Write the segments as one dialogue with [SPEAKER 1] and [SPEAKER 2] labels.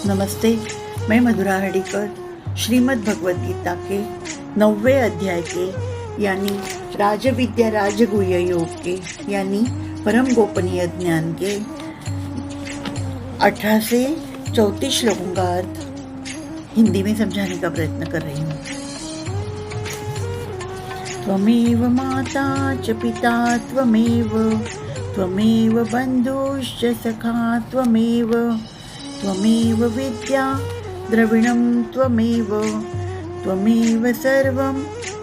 [SPEAKER 1] नमस्ते, मैं मधुरा हड़ीकर श्रीमद् भगवद गीता के 9वें अध्याय के यानी राजविद्या राजगुह्य योग के यानी परम गोपनीय ज्ञान के 18 से 34 श्लोकों का अर्थ हिंदी में समझाने का प्रयत्न कर रही हूँ। त्वमेव माता च पिता त्वमेव बन्धुश्च सखा त्वमेव विद्या द्रविणं त्वमेव सर्वं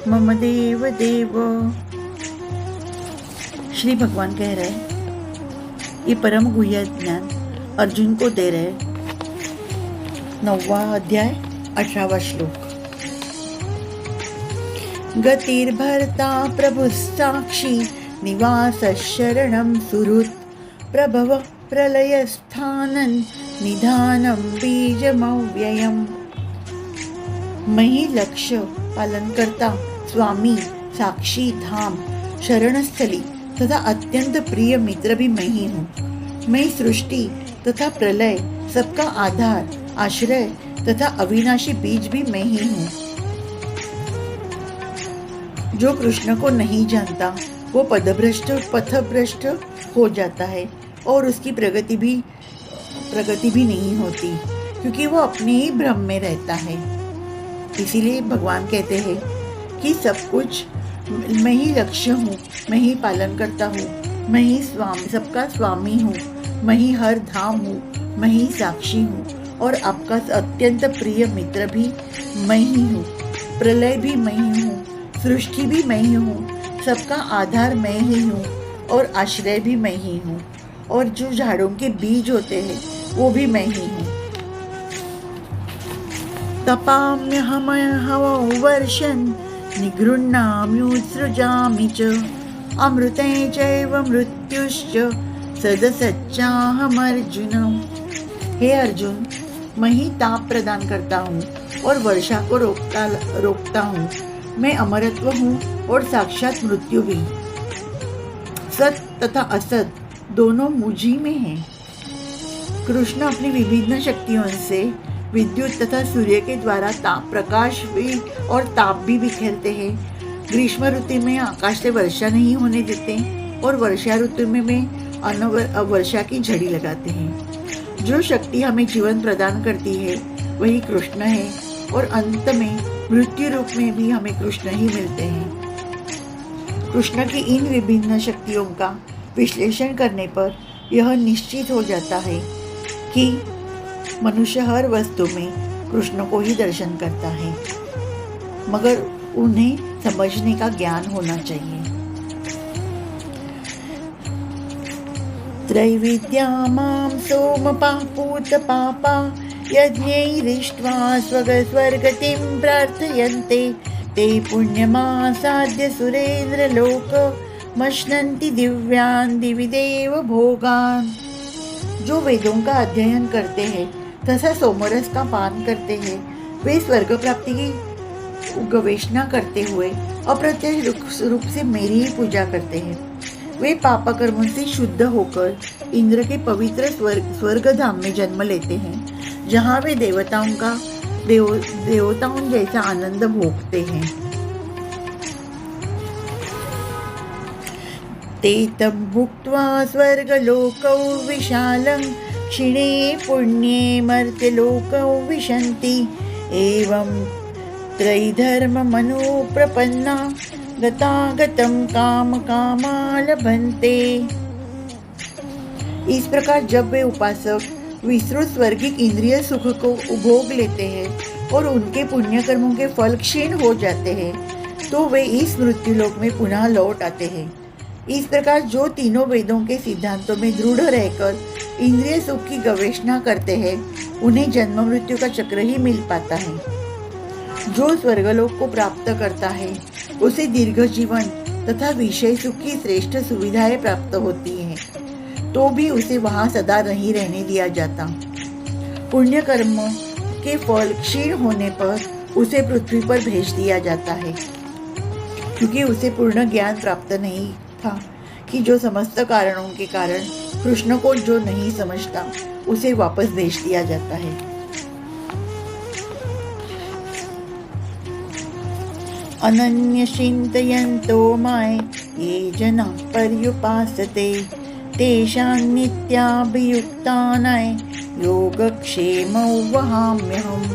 [SPEAKER 1] मम देव। श्री भगवान कह रहे ये परम गुह्य ज्ञान अर्जुन को दे रहे। 9वां अध्याय 18वां श्लोक। गतिर्भर्ता प्रभुः साक्षी निवास शरणं सुहृत् प्रभव प्रलयस्थानं निधानं बीजमव्ययम्। मैं ही लक्ष्य पालन करता, स्वामी, साक्षी, धाम, शरणस्थली तथा अत्यंत प्रिय मित्र भी मैं ही हूँ। मैं सृष्टि तथा प्रलय, सबका आधार, आश्रय तथा अविनाशी बीज भी मैं ही हूँ। जो कृष्ण को नहीं जानता वो पथभ्रष्ट हो जाता है और उसकी प्रगति भी नहीं होती, क्योंकि वो अपने ही भ्रम में रहता है। इसीलिए भगवान कहते हैं कि सब कुछ मैं ही लक्ष्य हूँ, मैं ही पालन करता हूँ, मैं ही सबका स्वामी हूँ, मैं ही हर धाम हूँ, मैं ही साक्षी हूँ और आपका अत्यंत प्रिय मित्र भी मैं ही हूँ। प्रलय भी मैं ही हूँ, सृष्टि भी मैं ही हूँ, सबका आधार मैं ही हूँ और आश्रय भी मैं ही हूँ, और जो झाड़ों के बीज होते हैं वो भी मैं ही हूँ। तपाम्यहमहवो वर्षन् निगृह्णाम्युत्सृजामि च अमृते चैव मृत्युश्च सदसच्चाहमर्जुन। हे अर्जुन, मैं ही ताप प्रदान करता हूँ और वर्षा को रोकता हूँ। मैं अमरत्व हूँ और साक्षात मृत्यु भी। सत तथा असत दोनों मुझी में हैं। कृष्ण अपनी विभिन्न शक्तियों से विद्युत तथा सूर्य के द्वारा प्रकाश भी और ताप भी बिखेरते हैं। ग्रीष्म ऋतु में आकाश से वर्षा नहीं होने देते और वर्षा ऋतु में वर्षा की झड़ी लगाते हैं। जो शक्ति हमें जीवन प्रदान करती है वही कृष्ण है, और अंत में मृत्यु रूप में भी हमें कृष्ण ही मिलते हैं। कृष्ण की इन विभिन्न शक्तियों का विश्लेषण करने पर यह निश्चित हो जाता है कि मनुष्य हर वस्तु में कृष्ण को ही दर्शन करता है, मगर उन्हें समझने का ज्ञान होना चाहिए। त्रैविद्या मां सोमपाः पूतपापा यज्ञैरिष्ट्वा स्वर्गतिं प्रार्थयन्ते ते पुण्यमासाद्य सुरेन्द्रलोकमश्नन्ति दिव्यान् दिवि देव भोगान्। जो वेदों का अध्ययन करते हैं तथा सोमरस का पान करते हैं, वे स्वर्ग प्राप्ति की गवेषणा करते हुए अप्रत्यक्ष रूप से मेरी ही पूजा करते हैं। वे पाप कर्मों से शुद्ध होकर इंद्र के पवित्र स्वर्ग धाम में जन्म लेते हैं, जहाँ वे देवताओं जैसा आनंद भोगते हैं। ते तं भुक्त्वा स्वर्गलोकौ विशालं क्षिणे पुण्ये मर्त्यलोकौ विशन्ति। एवं त्रैधर्ममनुप्रपन्ना गतागतं कामा लभन्ते। इस प्रकार जब वे उपासक विस्तृत स्वर्गिक इंद्रिय सुख को उपभोग लेते हैं और उनके पुण्य कर्मों के फल क्षीण हो जाते हैं, तो वे इस मृत्युलोक में पुनः लौट आते हैं। इस प्रकार जो तीनों वेदों के सिद्धांतों में दृढ़ रहकर इंद्रिय सुख की गवेषणा करते हैं, उन्हें जन्म मृत्यु का चक्र ही मिल पाता है। जो स्वर्गलोक को प्राप्त करता है उसे दीर्घ जीवन तथा विषय सुख की श्रेष्ठ सुविधाएं प्राप्त होती हैं, तो भी उसे वहां सदा नहीं रहने दिया जाता। पुण्य कर्म के फल क्षीण होने पर उसे पृथ्वी पर भेज दिया जाता है, क्योंकि उसे पूर्ण ज्ञान प्राप्त नहीं था कि जो समस्त कारणों के कारण कृष्ण को जो नहीं समझता उसे वापस भेज दिया जाता है। अनन्य चिन्तयन्तो माय ये जनाः पर्युपासते तेषां नित्याभियुक्तानां योगक्षेमौ वहाम्यहम्।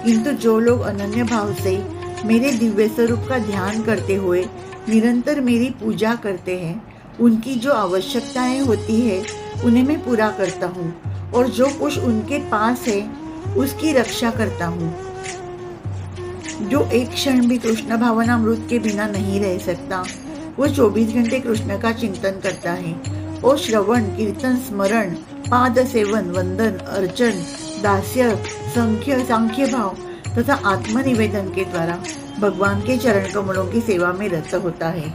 [SPEAKER 1] किंतु जो लोग अनन्य भाव से मेरे दिव्य स्वरूप का ध्यान करते हुए निरंतर मेरी पूजा करते हैं, उनकी जो आवश्यकताएं होती है उन्हें मैं पूरा करता हूँ और जो कुछ उनके पास है उसकी रक्षा करता हूँ। जो एक क्षण भी कृष्ण भावनामृत के बिना नहीं रह सकता, वो 24 घंटे कृष्ण का चिंतन करता है और श्रवण, कीर्तन, स्मरण, पाद सेवन, वंदन, अर्चन, दास्य, सांख्य भाव तथा आत्मनिवेदन के द्वारा भगवान के चरण कमलों की सेवा में रत होता है।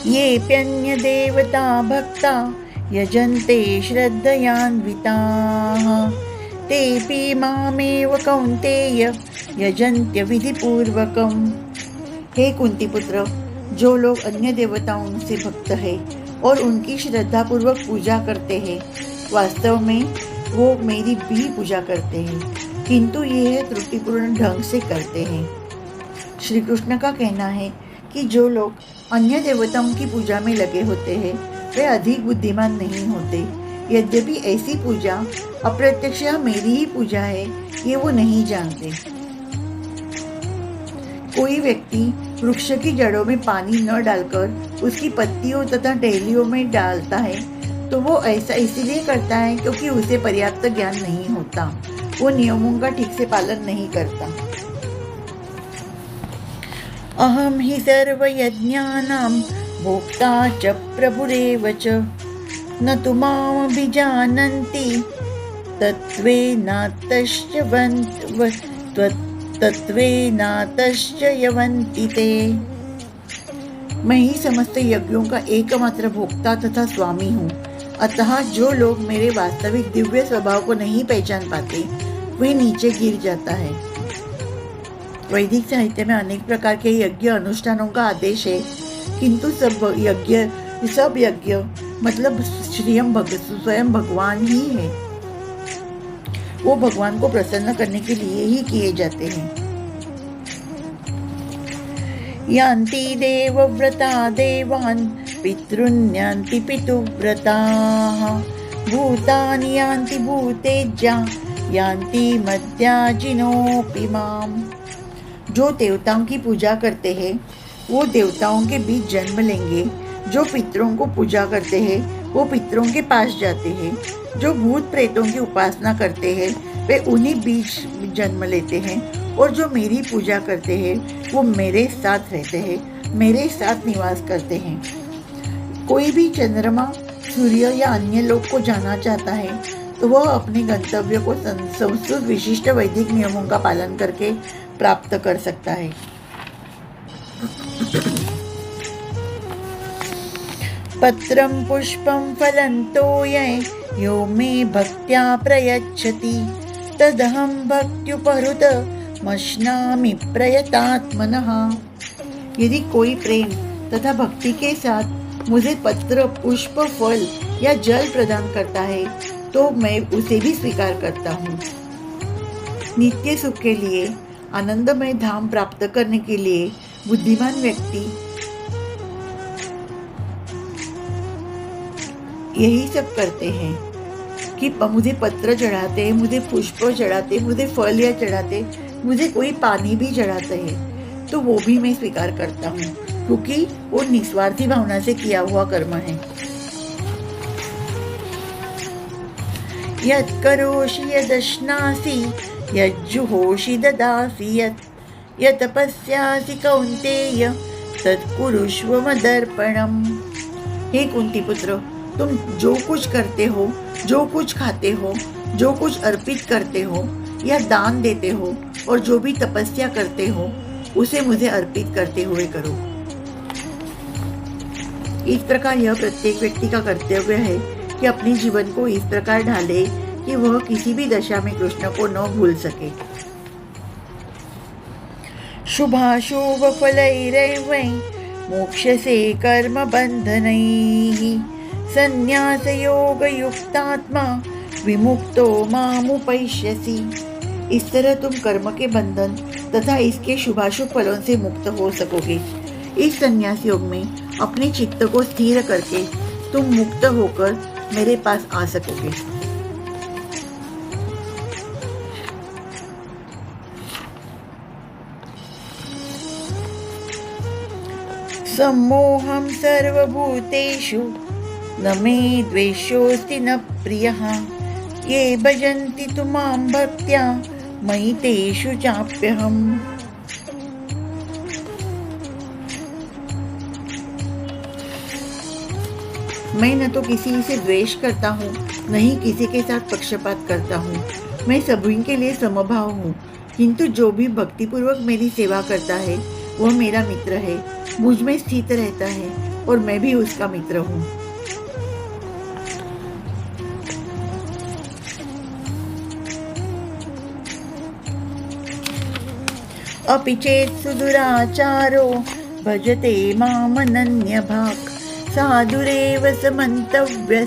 [SPEAKER 1] ये प्यन्य देवता भक्ता यजन्ते श्रद्धयान्विताः तेऽपि मामेव कौन्तेय यजन्त्य विधिपूर्वकम्। हे कुंती पुत्र, जो लोग अन्य देवताओं से भक्त है और उनकी श्रद्धा पूर्वक पूजा करते हैं, वास्तव में वो मेरी भी पूजा करते हैं, किंतु यह त्रुटिपूर्ण ढंग से करते हैं। श्री कृष्ण का कहना है कि जो लोग अन्य देवताओं की पूजा में लगे होते हैं वे अधिक बुद्धिमान नहीं होते। यद्यपि ऐसी पूजा अप्रत्यक्ष मेरी ही पूजा है ये वो नहीं जानते। कोई व्यक्ति वृक्ष की जड़ों में पानी न डालकर उसकी पत्तियों तथा टहनियों में डालता है तो वो ऐसा इसीलिए करता है क्योंकि उसे पर्याप्त ज्ञान नहीं होता, वो नियमों का ठीक से पालन नहीं करता। अहम ही सर्वयज्ञानां भोक्ता च प्रभुरेव च न तु मामभिजानन्ति तत्त्वेनातश्च यवन्ति ते। मैं ही समस्त यज्ञों का एकमात्र भोक्ता तथा स्वामी हूँ, अतः जो लोग मेरे वास्तविक दिव्य स्वभाव को नहीं पहचान पाते वे नीचे गिर जाता है। वैदिक साहित्य में अनेक प्रकार के यज्ञ अनुष्ठानों का आदेश है, किंतु सब यज्ञ मतलब स्वयं भगवान ही है। वो भगवान को प्रसन्न करने के लिए ही किए जाते हैं। यान्ति देवव्रता देवान् पितॄन्यान्ति पितुव्रताः भूतानि यान्ति भूतेज्या यान्ति मद्याजिनोऽपि माम्। जो देवताओं की पूजा करते हैं वो देवताओं के बीच जन्म लेंगे, जो पितरों को पूजा करते हैं वो पितरों के पास जाते हैं, जो भूत प्रेतों की उपासना करते हैं वे उन्हीं बीच जन्म लेते हैं, और जो मेरी पूजा करते हैं वो मेरे साथ रहते हैं, मेरे साथ निवास करते हैं। कोई भी चंद्रमा, सूर्य या अन्य लोक को जाना चाहता है तो वह अपने गंतव्य को संस्कृत विशिष्ट वैदिक नियमों का पालन करके प्राप्त कर सकता है। पत्रं पुष्पं फलं तोयं यो मे भक्त्या प्रयच्छति तदहं भक्त्युपहृत मश्नामि प्रयतात्मनः। यदि कोई प्रेम तथा भक्ति के साथ मुझे पत्र, पुष्प, फल या जल प्रदान करता है तो मैं उसे भी स्वीकार करता हूँ। नित्य सुख के लिए, आनंदमय धाम प्राप्त करने के लिए बुद्धिमान व्यक्ति यही सब करते हैं कि मुझे पत्र चढ़ाते, मुझे पुष्प चढ़ाते, मुझे फल या चढ़ाते, मुझे कोई पानी भी चढ़ाते हैं तो वो भी मैं स्वीकार करता हूँ, क्योंकि वो निस्वार्थी भावना से किया हुआ कर्म है। यत् करोषि यदश्नासि यज्जुहोषि ददासि यत् तपस्यासि कौन्तेय तत्कुरुष्व मदर्पणम्। हे कुंती पुत्र, तुम जो कुछ करते हो, जो कुछ खाते हो, जो कुछ अर्पित करते हो या दान देते हो और जो भी तपस्या करते हो उसे मुझे अर्पित करते हुए करो। इस प्रकार यह प्रत्येक व्यक्ति का कर्तव्य है कि अपने जीवन को इस प्रकार ढाले कि वह किसी भी दशा में कृष्ण को न भूल सके। शुभाशुभ फलैरेव मोक्षसे कर्म बंधनैः संन्यास योग युक्तात्मा विमुक्तो मामुपैष्यसि। इस तरह तुम कर्म के बंधन तथा इसके शुभाशुभ फलों से मुक्त हो सकोगे। इस संन्यास योग में अपने चित्त को स्थिर करके तुम मुक्त होकर मेरे पास आ सकोगे। सम्मोहं सर्वभूतेषु न मे द्वेषोऽस्ति न प्रियः ये भजन्ति तु मां भक्त्या मयि तेषु चाप्यहम्। मैं न तो किसी से द्वेष करता हूँ, न ही किसी के साथ पक्षपात करता हूँ। मैं सभी के लिए समभाव हूँ, किंतु जो भी भक्तिपूर्वक मेरी सेवा करता है वह मेरा मित्र है, मुझ में स्थित रहता है और मैं भी उसका मित्र हूँ। अपि चेत् सुदुराचारो भजते मामनन्यभाक् साधुरेव समन्तव्यः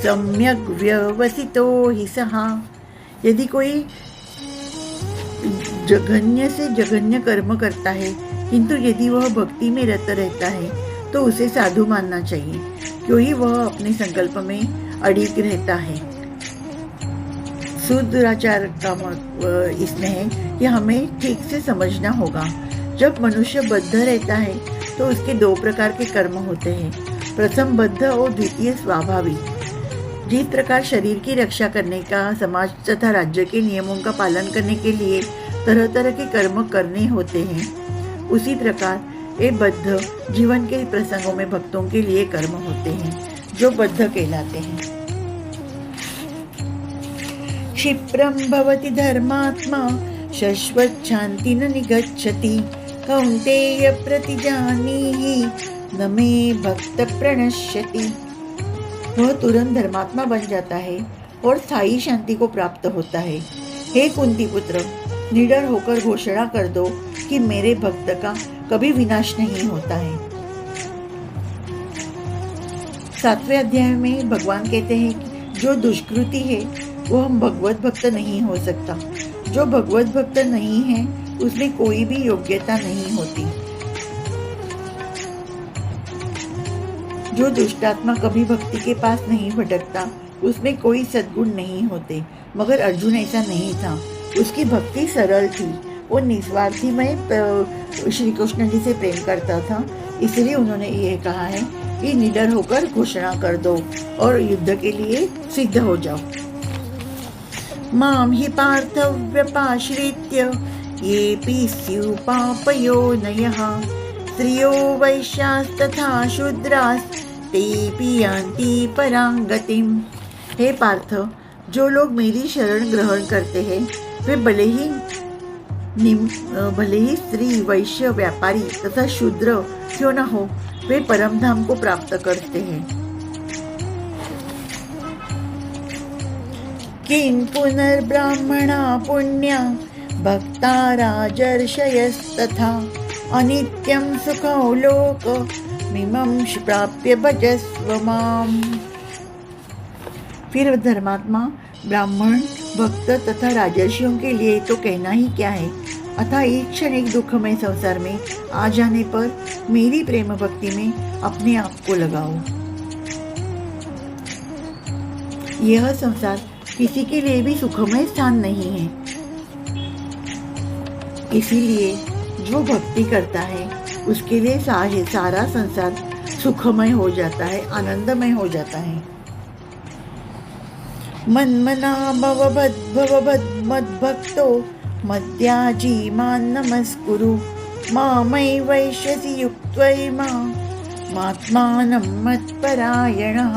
[SPEAKER 1] सम्यग् व्यवसितो हि सः। यदि कोई जघन्य से जघन्य कर्म करता है, किंतु यदि वह भक्ति में रत रहता है तो उसे साधु मानना चाहिए, क्योंकि वह अपने संकल्प में अडिग रहता है। सुदुराचार का इसमें है कि हमें ठीक से समझना होगा। जब मनुष्य बद्ध रहता है तो उसके दो प्रकार के कर्म होते हैं, प्रथम बद्ध और द्वितीय स्वाभाविक। जिस प्रकार शरीर की रक्षा करने का, समाज तथा राज्य के नियमों का पालन करने के लिए तरह तरह के कर्म करने होते हैं, उसी प्रकार ये बद्ध जीवन के प्रसंगों में भक्तों के लिए कर्म होते हैं जो बद्ध कहलाते हैं। क्षिप्रं भवति धर्मात्मा शाश्वत शांति न निगच्छति कौन्तेय प्रतिजानीहि न मे भक्त प्रणश्यति। वह तुरंत धर्मात्मा बन जाता है और स्थायी शांति को प्राप्त होता है। हे कुंती पुत्र, निडर होकर घोषणा कर दो कि मेरे भक्त का कभी विनाश नहीं होता है। 7वें अध्याय में भगवान कहते हैं कि जो दुष्कृति है वो हम भगवत भक्त नहीं हो सकता। जो भगवत भक्त नहीं है उसमें कोई भी योग्यता नहीं होती। जो दुष्टात्मा कभी भक्ति के पास नहीं भटकता उसमें कोई सद्गुण नहीं होते। मगर अर्जुन ऐसा नहीं था, उसकी भक्ति सरल थी, वो निस्वार्थी में श्री कृष्ण जी से प्रेम करता था। इसलिए उन्होंने ये कहा है कि निडर होकर घोषणा कर दो और युद्ध के लिए सिद्ध हो जाओ। मां हि पार्थ व्यपाश्रित्य येऽपि स्युः पापयोनयः स्त्रियो वैश्यास्तथा शूद्रास्तेऽपि यान्ति परां गतिम्। हे पार्थ, जो लोग मेरी शरण ग्रहण करते हैं वे भले ही स्त्री, वैश्य, व्यापारी तथा शूद्र क्यों न हो, वे परम धाम को प्राप्त करते हैं। किं पुनर्ब्राह्मणा पुण्या भक्ता राजर्षयस्तथा अनित्यं सुखौ लोकमिमं प्राप्य भजस्व माम्। फिर धर्मात्मा, ब्राह्मण, भक्त तथा राजर्षियों के लिए तो कहना ही क्या है, अतः एक क्षणिक दुखमय संसार में आ जाने पर मेरी प्रेम भक्ति में अपने आप को लगाओ। यह संसार किसी के लिए भी सुखमय स्थान नहीं है, इसीलिए जो भक्ति करता है उसके लिए सारा संसार सुखमय हो जाता है, आनंदमय हो जाता है। मन्मना मद्भक्तो मद्याजी मां नमस्कुरु मामयि वैश्यसि युक्त्वैमात्मानं मत्परायणः।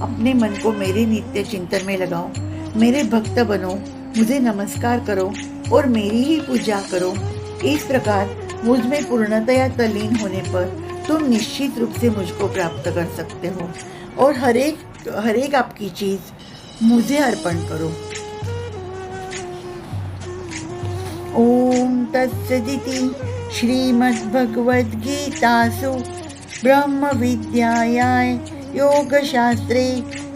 [SPEAKER 1] अपने मन को मेरे नित्य चिंतन में लगाओ, मेरे भक्त बनो, मुझे नमस्कार करो और मेरी ही पूजा करो। इस प्रकार मुझ में पूर्णतया तल्लीन होने पर तुम निश्चित रूप से मुझको प्राप्त कर सकते हो और हर एक आपकी चीज मुझे अर्पण करो। ओम तत्सदिति श्रीमद्भगवद्गीतासु ब्रह्मविद्यायां योगशास्त्रे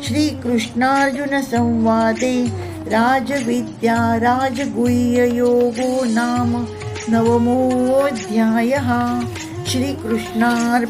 [SPEAKER 1] श्रीकृष्णार्जुन संवादे राजविद्या राजगुह्ययोगो नाम नवमोऽध्यायः। श्रीकृष्णार्पणमस्तु।